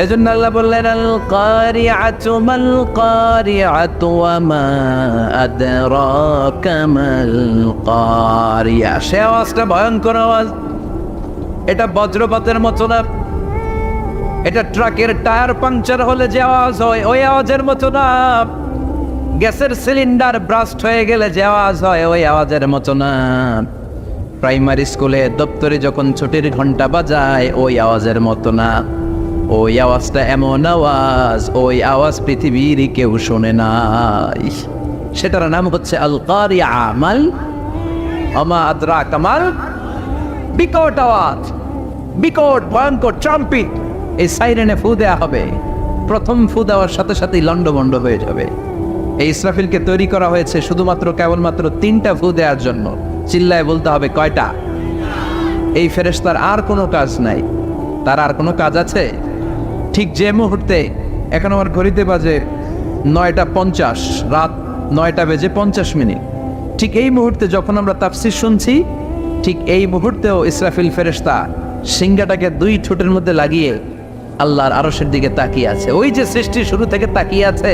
এজন্য আল্লাহ বললেন আল কারিআতু মাল কারিআতু ওয়া মা আদরাকা মাল কারিয়া। সে আওয়াজটা ভয়ঙ্কর আওয়াজ, এটা বজ্রপাতের মতো না, এটা ট্রাকের টায়ার পাংচার হলে যে আওয়াজ হয় ওই আওয়াজের মতো না, গ্যাসের সিলিন্ডার ব্রাস্ট হয়ে গেলে যে আওয়াজ হয় ওই আওয়াজের মতো না, প্রাইমারি স্কুলে দপ্তরে যখন ছুটির ঘন্টা বাজায় ওই আওয়াজের মতো না। ওই আওয়াজটা এমন আওয়াজ, ওই আওয়াজ পৃথিবীর কেউ শোনে নাই। সেটার নাম হচ্ছে আল কারিআ মাল ওয়া আদরাকা মাল। বিকট আওয়াজ, বিকট ভয়ঙ্কর ট্রাম্পিট, এই সাইরেনে ফু দেয়া হবে। প্রথম ফু দেওয়ার সাথে সাথেই লন্ডভন্ড হয়ে যাবে। এই ইসরাফিলকে তৈরি করা হয়েছে শুধুমাত্র কেবলমাত্র 3টা ফু দেওয়ার জন্য। চিল্লায় বলতে হবে কয়টা? এই ফেরেশতার আর কোনো কাজ নাই, তার আর কোনো কাজ আছে? ঠিক যে মুহূর্তে, এখন আমার ঘড়িতে বাজে 9:50, রাত 9:50, ঠিক এই মুহূর্তে যখন আমরা তাফসীর শুনছি, ঠিক এই মুহূর্তেও ইসরাফিল ফেরেশতা সিংহাটাকে 2 ঠোঁটের মধ্যে লাগিয়ে আল্লাহর আরশের দিকে তাকিয়ে আছে। ওই যে সৃষ্টি শুরু থেকে তাকিয়ে আছে,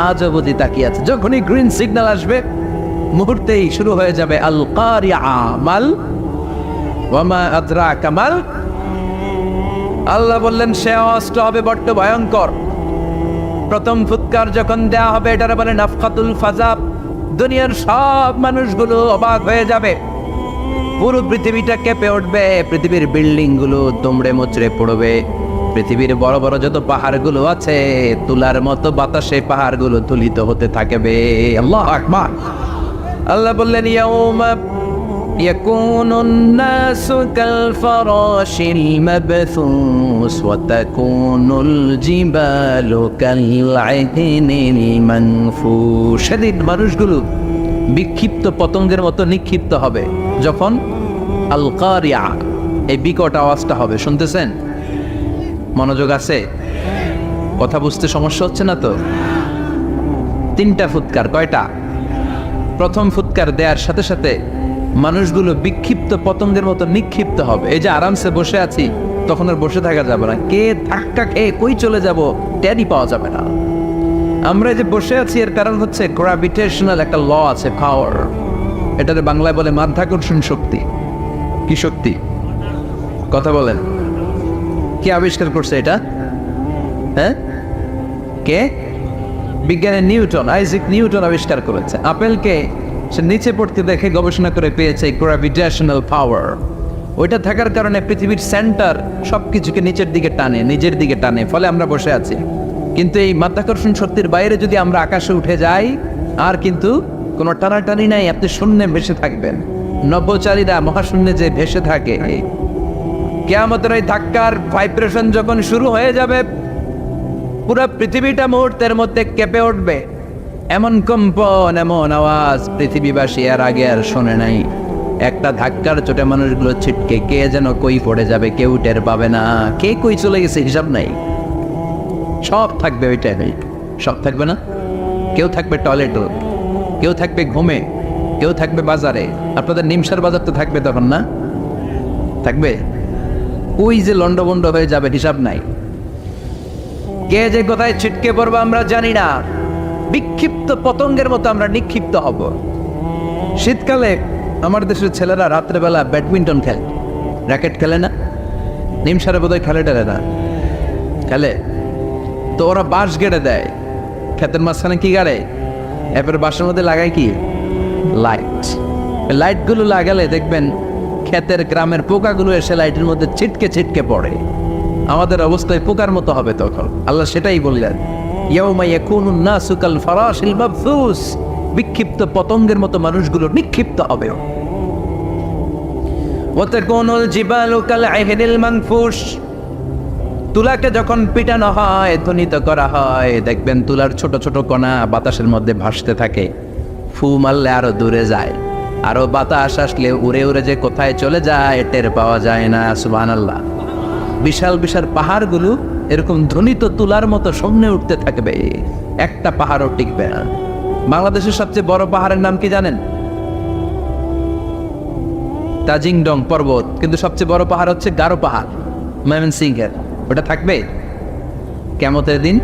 আজও বুঝি তাকিয়ে আছে। যখনই গ্রিন সিগন্যাল আসবে মুহূর্তেই শুরু হয়ে যাবে আল কারিআ মাল ওয়া মা আদরাকা মাল। আল্লাহ বললেন সে আওয়াজটা হবে বড্ড ভয়ঙ্কর। প্রথম ফুৎকার যখন দেয়া হবে, এটার বলে নাফখাতুল ফাজা। দুনিয়ার সব মানুষগুলো অবাক হয়ে যাবে, পুরো পৃথিবীটা কেঁপে উঠবে, পৃথিবীর বিল্ডিং গুলো দুমড়ে মুচড়ে পড়বে, পৃথিবীর বড় বড় যত পাহাড়গুলো আছে তুলার মতো বাতাসে পাহাড়গুলো তুলিত হতে থাকবে। আল্লাহু আকবার। আল্লাহ বললেন ইয়াউমা ইয়াকুনুন নাসু কাল ফারাশিল মাবথুস ওয়া তাকুনুল জিবালু কাল আইনিল মানফুশ। সেদিন মানুষগুলো বিক্ষিপ্ত পতঙ্গের মতো নিক্ষিপ্ত হবে যখন আল কারিআ, এই বিকট আওয়াজটা হবে। শুনতেছেন? মনোযোগ আছে? কথা বুঝতে সমস্যা হচ্ছে না তো? 3টা ফুৎকার। কয়টা? প্রথম ফুৎকার দেওয়ার সাথে সাথে মানুষগুলো বিক্ষিপ্ত পতঙ্গের মতো নিক্ষিপ্ত হবে। এই যে আরামসে বসে আছি, তখন আর বসে থাকা যাবে না, কে ধাক্কা খেয়ে কই চলে যাব টেরই পাওয়া যাবে না। আমরা যে বসে আছি এর কারণ হচ্ছে গ্র্যাভিটেশনাল একটা ল আছে, পাওয়ার। এটারে বাংলায় বলে মাধ্যাকর্ষণ শক্তি। কি শক্তি? কথা বলেন। কে আবিষ্কার করছে এটা? হ্যাঁ, কে? বিজ্ঞানী নিউটন, আইজাক নিউটন আবিষ্কার করেছে। আপেলকে সে নিচে পড়তে দেখে গবেষণা করে পেয়েছে গ্র্যাভিটেশনাল পাওয়ার। ওইটা থাকার কারণে পৃথিবীর সেন্টার সবকিছুকে নিচের দিকে টানে, নিজের দিকে টানে, ফলে আমরা বসে আছি। কিন্তু এই মাধ্যাকর্ষণ শক্তির বাইরে যদি আমরা আকাশে উঠে যাই, আর কিন্তু কোনো টানাটানি নাই, আপনি শূন্যে ভেসে থাকবেন। নভোচারীরা মহাশূন্যে যে ভেসে থাকে, কিয়ামতের এই ধাক্কার ভাইব্রেশন যখন শুরু হয়ে যাবে, পুরো পৃথিবীটা মুহূর্তের মধ্যে কেঁপে উঠবে। এমন কম্পন, এমন আওয়াজ পৃথিবীবাসী এর আগে আর শোনে নাই। একটা ধাক্কার চোটে মানুষগুলো ছিটকে কে যেন কই পড়ে যাবে, কেউ টের পাবে না। কে কই চলে গেছে হিসাব নাই। সব থাকবে ওই টাইমে, সব থাকবে না। কেউ থাকবে টয়লেটে, কেউ থাকবে ঘুমে, কেউ থাকবে বাজারে। আপনাদের নিমসার বাজার তো থাকবে তখন, না থাকবে? ওই যে লন্ডভন্ড হয়ে যাবে, হিসাব নাই। কে যে কোথায় ছিটকে পড়বো আমরা জানি না। বিক্ষিপ্ত পতঙ্গের মতো আমরা নিক্ষিপ্ত হব। শীতকালে আমার দেশের ছেলেরা রাত্রেবেলা ব্যাডমিন্টন খেলে, র্যাকেট খেলে না? নিমসারে বোধহয় খেলে টেলে না, খেলে তো। ওরা বাঁশ গেড়ে দেয় ক্ষেতের মাঝখানে। কি গাড়ে? এরপরে বাঁশের মধ্যে লাগায় কি? লাইট। লাইটগুলো লাগালে দেখবেন ক্ষেতের গ্রামের পোকাগুলো এসে লাইটের মধ্যে ছিটকে ছিটকে পড়ে। আমাদের অবস্থায় পোকার মতো হবে তখন। আল্লাহ সেটাই বললেন, ইয়াউমা ইয়াকুনুন নাসু কাল ফারাশিল মাবথুস। বিক্ষিপ্ত পতঙ্গের মতো মানুষগুলো নিক্ষিপ্ত হবে। ওয়া তাকুনুল জিবালু কাল আইনিল মানফুশ। তুলাকে যখন পিটানো হয়, ধ্বনিত করা হয়, দেখবেন তুলার ছোট ছোট কণা বাতাসের মধ্যে ভাসতে থাকে। ফু মারলে আরো দূরে যায়। আরো বাতাস আসলে উড়ে উড়ে যে কোথায় চলে যায় টের পাওয়া যায় না। সুবহানাল্লাহ। বিশাল বিশাল পাহাড়গুলো এরকম ধ্বনিত তুলার মতো সামনে উঠতে থাকবে, একটা পাহাড়ও টিকবে না। বাংলাদেশের সবচেয়ে বড় পাহাড়ের নাম কি জানেন? তাজিংডং পর্বত, কিন্তু সবচেয়ে বড় পাহাড় হচ্ছে গারো পাহাড়, ময়মনসিংহের। ওটা থাকবে কিয়ামতের দিন?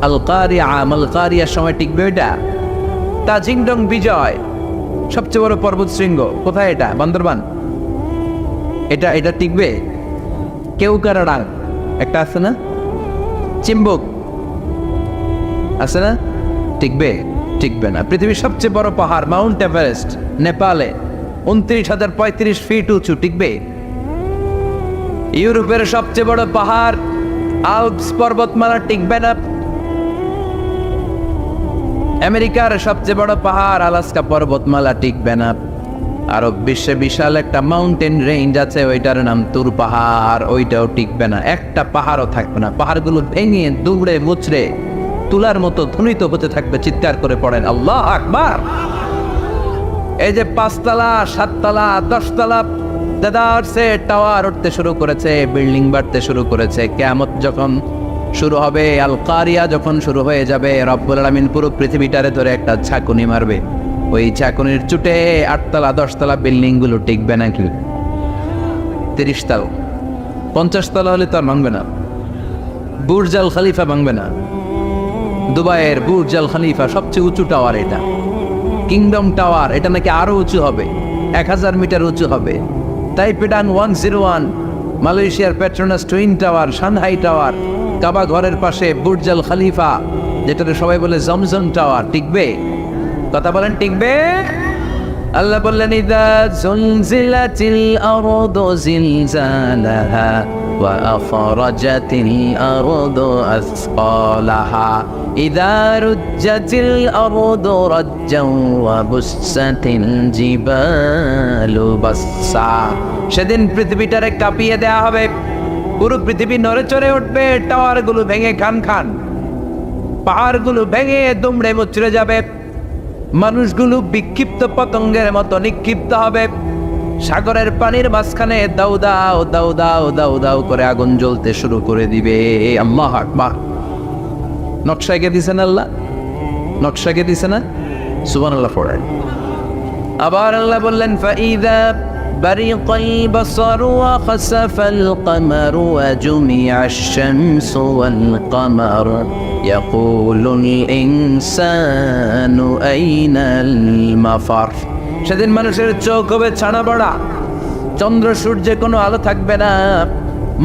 আল কারিয়ার সময় টিকবে ওইটা? তাজিংডং বিজয় সবচেয়ে বড় পর্বত শৃঙ্গ, কোথায় এটা? বান্দরবান। এটা টিকবে? কেউকারাডাং একটা আছে না, চিম্বুক আছে না, টিকবে? টিকবে না। পৃথিবীর সবচেয়ে বড় পাহাড় মাউন্ট এভারেস্ট নেপালে 29,035 ফিট উঁচু, টিকবে? ইউরোপের সবচেয়ে বড় পাহাড় আল্পস পর্বতমালা, টিকবে না। আমেরিকার সবচেয়ে বড় পাহাড় আলাস্কা পর্বতমালা, টিকবে না। আরব বিশ্বে বিশাল একটা মাউন্টেন রেঞ্জ আছে, ওইটার নাম তুর পাহাড়, ওইটাও টিকবে না। একটা পাহাড়ও থাকবে না। পাহাড়গুলো ভেঙে দুবড়ে মুচড়ে তুলার মতো ধ্বনিত হতে থাকবে। চিৎকার করে পড়েন আল্লাহ আকবার। এই যে 5 তলা 7 তলা 10 তলা দেদারসে টাওয়ার উঠতে শুরু করেছে, বিল্ডিং বাড়তে শুরু করেছে। কিয়ামত যখন শুরু হবে, আল কারিয়া যখন শুরু হয়ে যাবে, রব্বুল আলামিন পুরো পৃথিবীটারে ধরে একটা ঝাঁকুনি মারবে। ওই ঝাঁকুনির চুটে 8 তলা 10 তলা বিল্ডিং গুলো টিকবে নাকি? 30 তলা 50 তলা হলে তো আর ভাঙবে না। বুর্জ আল খলিফা ভাঙবে না। দুবাইয়ের বুর্জ আল খলিফা সবচেয়ে উঁচু টাওয়ার এটা। কিংডম টাওয়ার, এটা নাকি আরো উঁচু হবে, 1000 মিটার উঁচু হবে। তাইপেডাং 101, মালয়েশিয়ার Petronas twin tower, Shanghai tower, কাবা ঘরের পাশে বুর্জ আল খলিফা, যেটাতে সবাই বলে জমজম টাওয়ার, টিকবে? কথা বলেন, টিকবে? আল্লাহ বললেন ইযা জুলজিলাতিল আরদু জিলজালাহা ওয়া আখরাজাতিল আরদু আসকালাহা ইযা রুজ্জাতিল আরদু রাজ্জান ওয়া বুসসাতিল জিবালু বাসসা। সেদিন পৃথিবীটারে কাঁপিয়ে দেয়া হবে, পুরো পৃথিবী নড়ে চড়ে উঠবে, টাওয়ারগুলো ভেঙে খান খান, পাহাড়গুলো ভেঙে দুমড়ে মুচড়ে যাবে, মানুষগুলো বিক্ষিপ্ত পতঙ্গের মতো নিক্ষিপ্ত হবে। সাগরের পানির মাঝখানে দাউ দাউ দাউ দাউ দাউ দাউ করে আগুন জ্বলতে শুরু করে দিবে। আল্লাহ আকবার। নকশা এঁকে দিছেন আল্লাহ, নকশা এঁকে দিছে না? সুবহানাল্লাহ পড়েন। আবার আল্লাহ বললেন ফাইযা বারিকাল বাসারু ওয়া খাসাফাল কামারু ওয়া জুমিআশ শামসু ওয়াল কামার ইয়াকুলুল ইনসানু আইনাল মাফার। সেদিন মানুষের চোখ হবে ছানা বড়া, চন্দ্র সূর্যে কোনো আলো থাকবে না,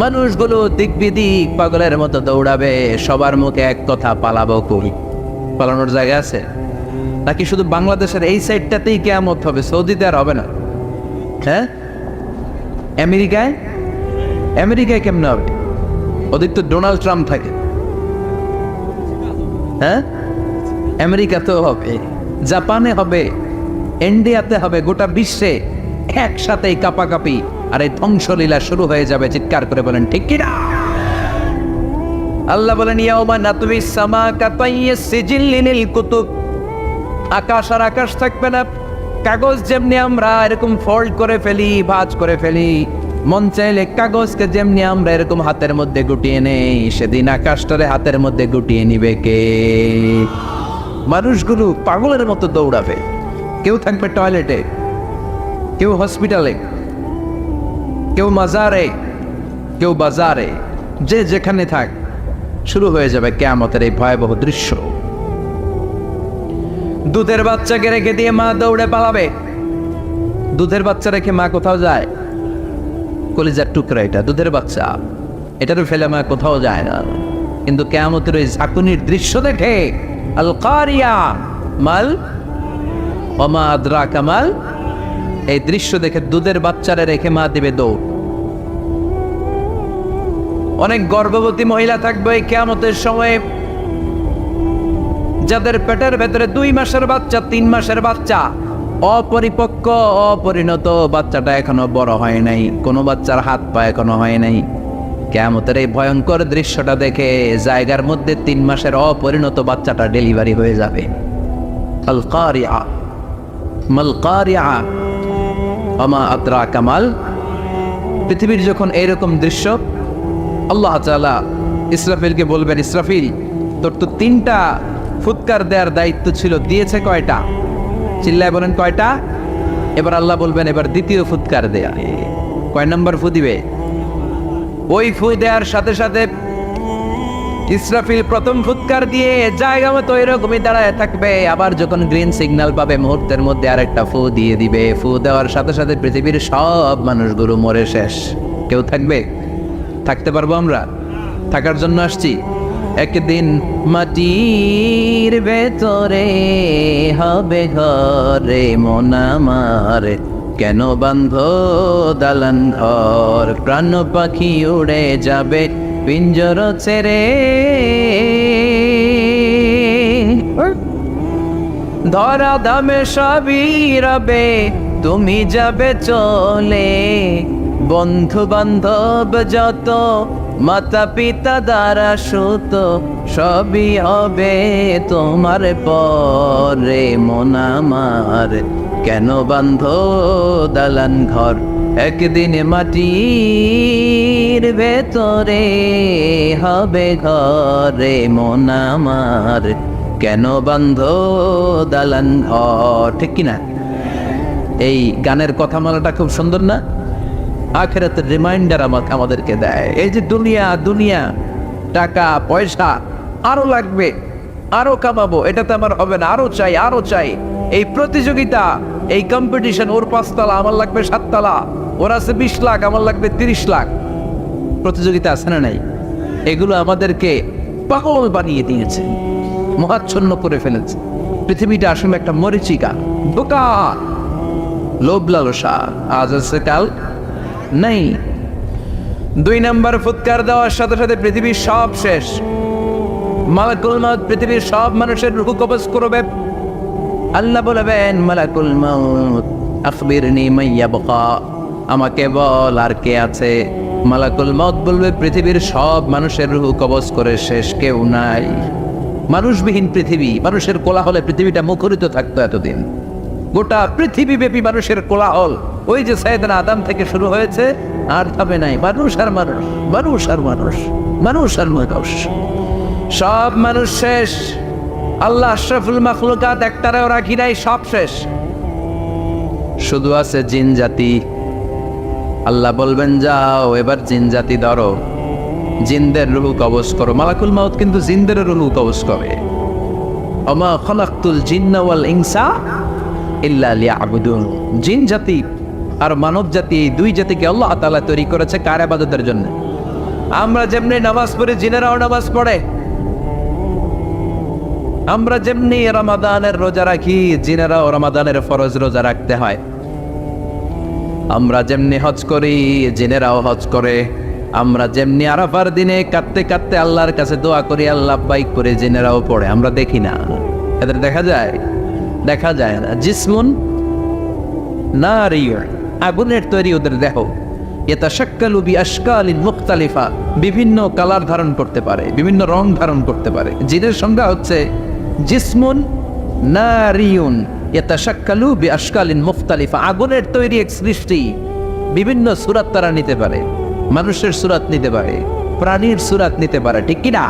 মানুষগুলো দিক বিদিক পাগলের মতো দৌড়াবে। সবার মুখে এক কথা, পালাবো কই? পালানোর জায়গা আছে নাকি? শুধু বাংলাদেশের এই সাইডটাতেই কিয়ামত হবে, সৌদিতে আর হবে না। হ্যাঁ, আমেরিকায় কেমনে হবে? ওদের তো ডোনাল্ড ট্রাম্প থাকে। হ্যাঁ, আমেরিকাতেও হবে, জাপানে হবে, ইন্ডিয়াতে হবে, গোটা বিশ্বে একসাথেই কাপাকাপি আর এই ধ্বংসলীলা শুরু হয়ে যাবে। চিৎকার করে বলেন ঠিক কি না? আল্লাহ বলেন ইয়াউমা নাতবিস সামা কাতাইয়িস সিজিল্লিল কুতুব। আকাশ আর আকাশ থাকবে না। কাগজ যেমনি আমরা এরকম ফোল্ড করে ফেলি, ভাঁজ করে ফেলি, মন চাইলে কাগজকে যেমনি আমরা এরকম হাতের মধ্যে গুটিয়ে নেই, সেদিন আকাশটারে হাতের মধ্যে গুটিয়ে নিবে কে? মানুষগুলো পাগলের মতো দৌড়াবে। কেউ থাকবে টয়লেটে, কেউ হসপিটালে, কেউ মাজারে, কেউ বাজারে, যে যেখানে থাক, শুরু হয়ে যাবে কিয়ামতের এই ভয়াবহ দৃশ্য। দুধের বাচ্চাকে রেখে দিয়ে মা দৌড়ে পালাবে। দুধের বাচ্চা রেখে মা কোথাও যায়? কলিজার টুকরা এটা, দুধের বাচ্চা, এটারও ফেলে মা কোথাও যায় না। কিন্তু কিয়ামতের ওই ঝাঁকুনির দৃশ্য দেখে, আল কারিয়া মাল ওয়া মা আদরাকা মাল, এই দৃশ্য দেখে দুধের বাচ্চারে রেখে মা দিবে দৌড়। অনেক গর্ভবতী মহিলা থাকবে এই কিয়ামতের সময়ে, যাদের পেটের ভেতরে 2 মাসের বাচ্চা, 3 মাসের বাচ্চা, অপরিপক্ক অপরিণত, বাচ্চাটা এখনো বড় হয় নাই, কোনো বাচ্চার হাত পা এখনো হয় নাই। কিয়ামতের এই ভয়ঙ্কর দৃশ্যটা দেখে জায়গার মধ্যে 3 মাসের অপরিণত বাচ্চাটা ডেলিভারি হয়ে যাবে। আল কারিয়া মাল কারিআ আমা আদরাকা মাল। পৃথিবীর যখন এইরকম দৃশ্য, আল্লাহ তাআলা ইসরাফিলকে বলবেন, ইসরাফিল তোর তো 3টা ফুৎকার দেওয়ার দায়িত্ব ছিল, দিয়েছে কয়টা? চিল্লায় বলেন কয়টা? এবার আল্লাহ বলবেন এবার দ্বিতীয় ফুৎকার দেয়া। কয় নম্বর ফু দিবে? ওই ফু দেওয়ার সাথে সাথে ইসরাফিল প্রথম ফুৎকার দিয়ে জায়গা মতো এরকমই দাঁড়ায় থাকবে, আবার যখন গ্রিন সিগন্যাল পাবে মুহূর্তের মধ্যে আরেকটা ফু দিয়ে দিবে। ফু দেওয়ার সাথে সাথে পৃথিবীর সব মানুষগুলো মরে শেষ। কেউ থাকবে? থাকতে পারবো আমরা? থাকার জন্য আসছি। একদিন মাটির ভেতরে হবে ঘরে মন আমার, কেন বান্ধ দালান ঘর, প্রাণ পাখি উড়ে যাবে পিঞ্জর ছেড়ে, ধরা ধামে সবই রবে তুমি যাবে চলে, বন্ধু বান্ধব যত মাতা পিতা দ্বারা সুত সবই হবে তোমার পরে মন আমার, কেন বান্ধ দালান ঘর, একদিন মাটির ভেতরে হবে ঘরে মন আমার, কেন বান্ধ দালান ঘর। ঠিক কিনা? এই গানের কথামালাটা খুব সুন্দর না? আখিরাতের রিমাইন্ডার আমাদেরকে দেয়। এই যে দুনিয়া দুনিয়া, টাকা পয়সা আরো লাগবে, আরো কামাবো, এটাতে আমার হবে না, আরো চাই আরো চাই। এই প্রতিযোগিতা, এই কম্পিটিশন, ওর 5 তলা আমার লাগবে 7 তলা, ওর আছে 20 লাখ আমার লাগবে 30 লাখ, প্রতিযোগিতা আছে না নাই? এগুলো আমাদেরকে পাগল বানিয়ে দিয়েছে, মহাচ্ছন্ন করে ফেলেছে। পৃথিবীটা আসলে একটা মরিচিকা, ধোঁকা, লোভ লালসা, আজ আছে কাল নেই। 2 নম্বর ফুৎকার দেওয়ার সাথে সাথে পৃথিবীর সব শেষ। মালাকুল মাউত পৃথিবীর সব মানুষের রূহ কবজ করবে। আল্লাহ বলবেন, মালাকুল মাউত আখবিরনি মাইয়াবকা, আমাকে বল আর কে আছে। মালাকুল মাউত বলবে পৃথিবীর সব মানুষের রূহ কবজ করে শেষ, কেউ নাই। মানুষবিহীন পৃথিবী, মানুষের কোলাহলে পৃথিবীটা মুখরিত থাকতো এতদিন। গোটা পৃথিবীব্যাপী মানুষের কোলাহল, ওই যে সাইয়েদনা আদম থেকে শুরু হয়েছে, আর থামে নাই। মানুষ আর মানুষ, মানুষ আর মানুষ, মানুষ আর মানুষ, সব মানুষ শেষ। আল্লাহ আশরাফুল মাখলুকাত একটারেও রাখি নাই, সব শেষ। শুধু আছে জিন জাতি। আল্লাহ বলবেন যাও এবার জিন জাতি ধরো, জিনদের রূহ কবজ করো। মালাকুল মাউত কিন্তু জিনদের রূহ কবজ করে। ওমা খলাকতুল জিন্না ওয়াল ইনসা ইল্লা লিয়াবুদুন। জিন জাতি আর মানব জাতি, এই 2 জাতিকে আল্লাহ তাআলা তৈরি করেছে কার ইবাদতের জন্য। আমরা যেমনি নামাজ পড়ি, জিনেরাও নামাজ পড়ে। আমরা যেমনি রমাদানের রোজা রাখি, জিনেরাও রমাদানের ফরজ রোজা রাখতে হয়। আমরা যেমনি হজ করি, জিনেরাও হজ করে। আমরা যেমনি আরাফার দিনে কাঁদতে কাঁদতে আল্লাহর কাছে দোয়া করি, আল্লাহ বাইক করে, জিনেরাও পড়ে। আমরা দেখি না, এদের দেখা যায়? দেখা যায় না। জিসমুন নারিয়্যুন, আগুনের তৈরি ওদের দেহ। ইয়াতাশাক্কালু বিআশকালিন মুখতালিফা, বিভিন্ন কালার ধারণ করতে পারে, বিভিন্ন রং ধারণ করতে পারে। জিনের সংজ্ঞা হচ্ছে জিসমুন নারিয়্যুন ইয়াতাশাক্কালু বিআশকালিন মুখতালিফা, আগুনের তৈরি এক সৃষ্টি। বিভিন্ন সূরত তারা নিতে পারে, মানুষের সূরত নিতে পারে, প্রাণীর সূরত নিতে পারে। ঠিক কি না?